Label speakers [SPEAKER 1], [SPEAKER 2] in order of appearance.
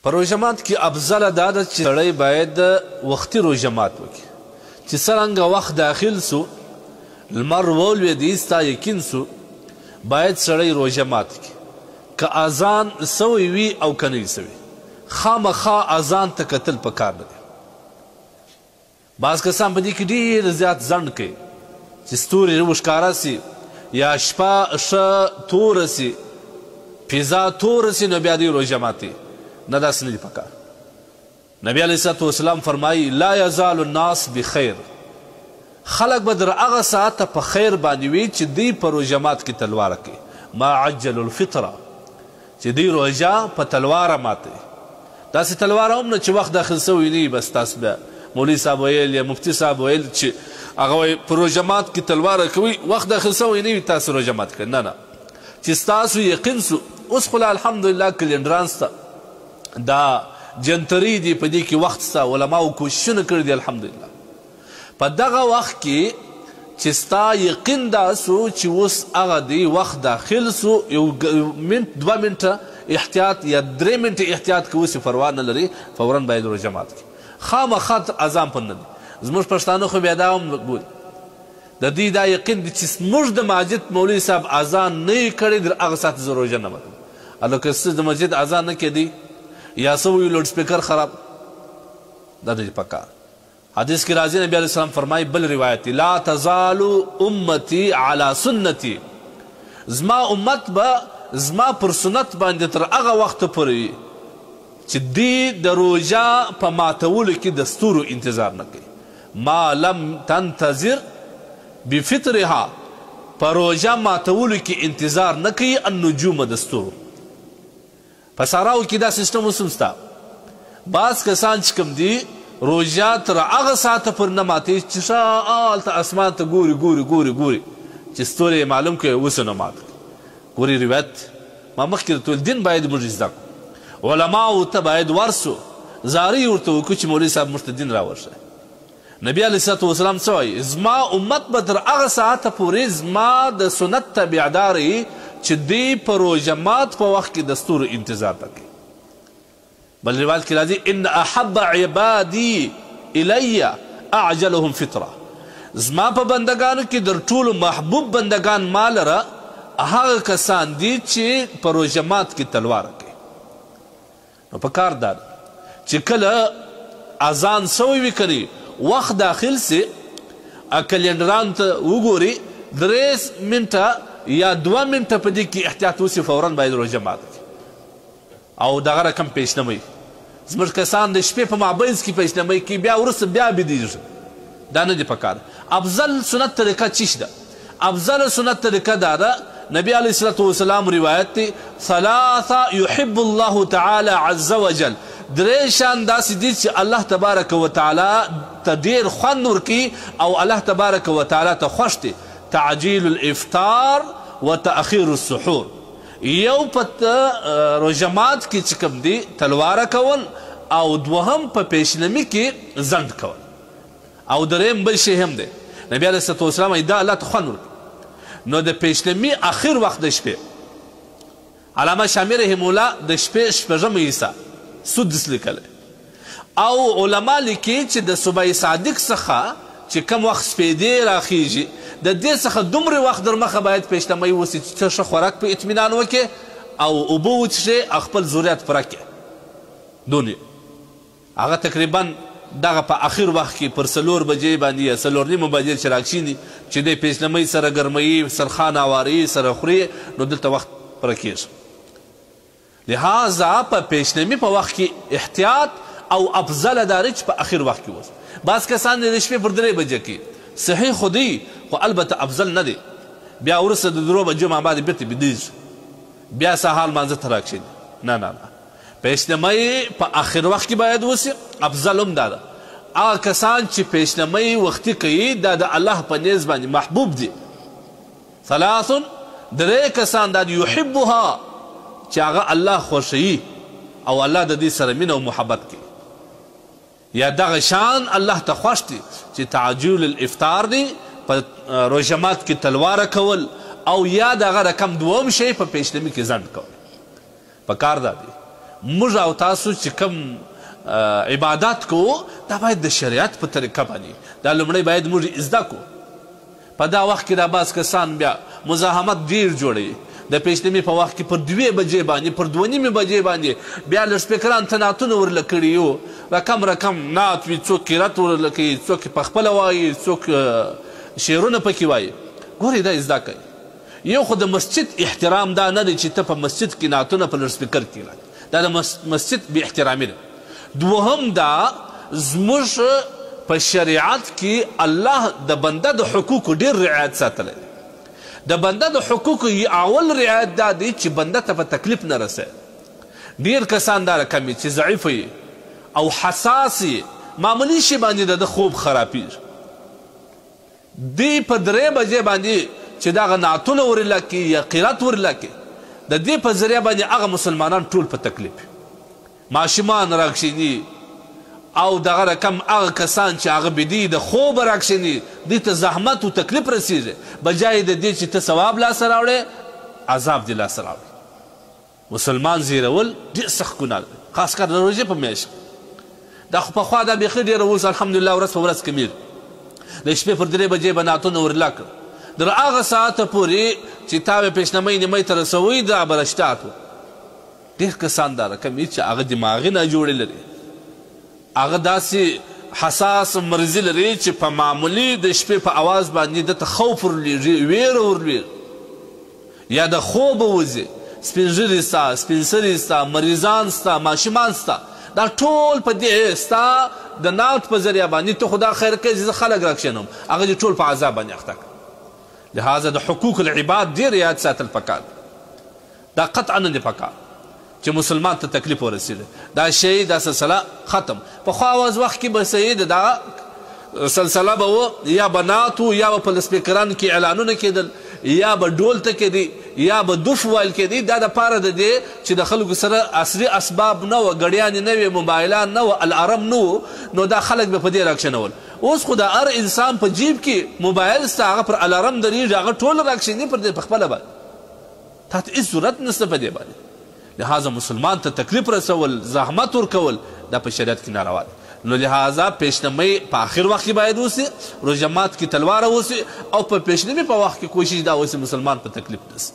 [SPEAKER 1] په روژه مات کې افضله دا ده چې سړی باید وختي روژه مات وکړي چې څرنګه وخت داخل سو لمر ولوېدی ستا یقین سو باید سړی روژه مات کړي که اذان سوی وي او که نه سوی خامخا اذان ته کتل پکار نه دی بعض کسان په دې کې ډېر زیات ځنډ کوي چې ستوري وښکاره سي یا شپه ښه توره سي فضا توره سي نو بیا دوی روژه ماتي نه داسې نه دي پکار نبی علیه الصلاة والسلام فرمایي لا یزال الناس بخیر خلق به در هغه ساعته په خیر باندې وي چې دوی په روژه مات کې تلواره کوي ما عجل الفطره چې دوی روژه په تلواره ماتوي داسې تلواره هم نه چې وخت داخل سوی نه بس تاسو بیا مولوي صاحب ویل یا مفتي صاحب ویل چې هغه وایي په روژه مات کې تلواره کوي وخت داخل سوی نه وي تاسو روژه مات کوئ نه چې ستاسو یقین سو اوس خو الحمدلله کلینډران سته دا جنتري دي په دې کې وخت سته علماو کوششونه کړي دي الحمدلله په دغه وخت کې چې ستا یقین دا سو چې اوس هغه دی وخت داخل سو یو منټ دوه منټه احتیاط یا درې منټه احتیاط کوو چې پروا نه لري فورا باید روژه مات کړي خامخا اذان پر نه دی زموږ پښتانه خو بیا دا هم بولي د دوی دا یقین دی چې زموږ د مسجد مولوي صاحب اذان نه یې کړی در هغه ساعت زه روژه نه ماتوم هلکه څه د مسجد اذان نه کېدی یا څه وایي لوډ سپیکر خراب دا نه دي پکار حدیث کې راځي نبی علیه السلام فرمایي بل روایت لا تزال امتی علی سنتي زما امت به زما پر سنت باندې تر هغه وخته پورې وي چې دوی د روژه په ماتولو کې د ستورو انتظار نه کوي ما لم تنتظر بفطرها په روژه ماتولو کې انتظار نه کوي النجوم د ستورو په ساراو کې دا سیستم اوس هم سته بعض کسان چې کوم دي روژه تر هغه ساعته پورې نه ماتوي چې ښه هلته اسمان ته ګوري چې ستوری معلوم کړي اوس نه مات ګوري روایت ما مخکې د ټول دین باید موږ زده کړو علماو ته باید ورسو زاري ورته وکړو چې مولوي صاحب موږ ته دین راورشه نبی علیه الصلاة والسلام څه وایي زما امت به تر هغه ساعته پورې زما د سنت تابعدار وي چې دوی په روژه مات په وخت کې د ستورو انتظار ته کوي بل روایت کې راځي ان احب عبادي الی اعجلهم فطره زما په بندگانو کې در ټولو محبوب بندگان ما لره هغه کسان دي چې په روژه مات کې تلواره کوي نو په کار دا چې کله اذان سوی وي کني وخت داخل سي کلینډران ته وګوري 3 منټه یا 2 منټه په دې کې احتیاط وسي فورا باید روژه مات کړي او دغه رقم پیشنموي زموږ کسان د شپې په مابینځ کې پیشنموي کوي بیا وروسته بیا بیدېږي دا نه دي پکار افضل سنت طریقه چیش ده افضل سنت طریقه دا ده نبی علیه الصلاة والسلام روایت دی ثلاثه يحب الله تعالی عز وجل درې شان داسې دي چې الله تبارک وتعالی ته ډېر خوند ورکوي او الله تبارک وتعالی ته خوښ دی تعجیل الافطار و تأخیر السحور یو په روژه مات کې چې کوم دی تلواره کول او دوهم په پیشنمي کې ځنډ کول او دریم بل شی هم دی نبی علیه الصلاة والسلام دا الله ته خوند ورکوي نو د پیشنمي اخر وخت د شپې علامه شامی رحم الله د شپې شپږمه حصه سدس لیکلی او علما لیکي چې د صبح صادق څخه چې کم وخت سپېدې راخیږي د دې څخه دومره وخت در مخه باید پیشنمي وسي چې ته ښه خوراک په اطمینان وکړې او اوبه وڅښې او خپل ضرورت پوره کړې دونې هغه تقریبا دغه په اخر وخت کې پر 4 بجې باندې یا 4:30 بجې چې راکښیني چې دی پیشنمي سره ګرموي سرخان اواري سره خوري نو دلته وخت پوره کېږي لہذا په پیشنمي په وخت کې احتیاط او افضل داری چې په اخر وخت کې وس بعض کسان د شپې پر 3 بجې کې صحیح خو دی خو البته افضل نه دی بیا وروسته د 2 بجو ما بعد بیرته بیدېږي بیا سهار لمانځه ته راکښېني نه پیشنمي په اخر وخت کې باید وسي افضل هم دا ده هغه کسان چې پیشنمي وختي کوي دا د الله په نیز باندې محبوب دي ثلاث 3 کسان دا یحبها چې هغه الله خوښوي او الله د دې سره مینه او محبت کوي یا دغه شان الله ته خوښ دي چې تعجیل الافطار دی په روژه مات کې تلواره کول او یا دغه رقم دوم شی په پیشنمي کې ځنډ کول پکار دا دی موږ او تاسو چې کوم عبادات کوو دا باید د شریعت په طریقه باندې دا لومړی باید موږ زده کړو. په دا وخت کې دا بعض کسان بیا مزاحمت ډېر جوړوي. د پیشنمې په وخت کې پر 2 بجې باندې پر 2:30 بجې باندې بیا لسپیکران ته نعتونه ورله کړي یو رقم نعت وي، څوک قرات ورله کوي، څوک پخپله وایي، څوک شعرونه پکې وایي. ګورئ دا زده کوئ. یو خو د مسجد احترام دا نه دی چې ته په مسجد کې نعتونه په لسپیکر کې دا د مسجد بې احترامي ده. دوهم دا زموږ په شریعت کې الله د بنده د حقوقو ډېر رعایت ساتلی دی. د بنده د حقوقو اول رعایت دا دی چې بنده ته په تکلیف نه رسوي. ډېر کسان دا رقم وي چې ضعیف وي او حساس وي، معمولي شي باندې د خوب خرابېږي. دی په 3 بجې باندې چې دغه نعتونه ورله کړي یا قرات ورله کړي د دې په ذریعه باندې هغه مسلمانان ټول په تکلیف وي. ماشومان راکښېني او دغه رقم هغه کسان چې هغه بدي د خوب راکښېني دوی ته زحمت و تکلیف رسېږي، بجای د دې چې ته ثواب لاسه راوړې عذاب دې لاسه راوړې. مسلمان زیرول ډېر سخت ګناه دی، خاص کر د روژې په میاشت کې. دا خو پخوا دا بیخي ډېره اوس الحمدلله ورځ په ورځ کمېږي. د شپې پر 3 بجې به نعتونه ورله کړه در هغه ساعته پورې چې تا به پیشنمۍ نیمۍ ته رسوئ دا به رشتات و. ډېر کسان دا رقم وي چې هغه دماغي ناجوړې لري، هغه داسې حساس مرضي لري چې په معمولي د شپې په اواز باندې دته خوف ورلېږي، ویره ورلېږي، یا د خوبه وځي. سپین ږیري ستا، سپین سري ستا، مریضان ستا، ماشومان ستا، دا ټول په دې ستا د نعت په ذریعه باندې ته خو دا خیر کوي چې زه خلک راکښېنم، هغه دې ټول په عذاب باندې اخته کړه. لهذا د حقوق العباد ډېر رعایت ساتل پکار دا قطعا نه دی پکار چې مسلمان ته تکلیف ورسېږي. دا شی دا سلسله ختم. پخوا وخت کې به سید دا سلسله به و یا به نعت و یا به په لسپیکرانو کې اعلانونه کېدل یا به ډول ته کېدی یا به دف ویل کېدی. دا دپاره د دې چې د خلکو سره عصري اسباب نه وه، ګړیانې نه وې، موبایلان نه وه، الارم نه و، نو دا خلک به په دې راکښېنول. اوس خو د هر انسان په جیب کې موبایل سته، هغه پر الارم درېږي، هغه ټول راکښېني پر دې په خپله باندې. تا ته هېڅ ضرورت نشته په دې باندې. لهذا مسلمان ته تکلیف رسول، زحمت ورکول دا په شریعت کې ناروا دی. نو لهذا پیشنمۍ په آخر وخت کې باید اوسي، روژه مات کې تلواره اوسي او په پیشنمۍ په وخت کې کوشش دا اوسي مسلمان په تکلیف رسي.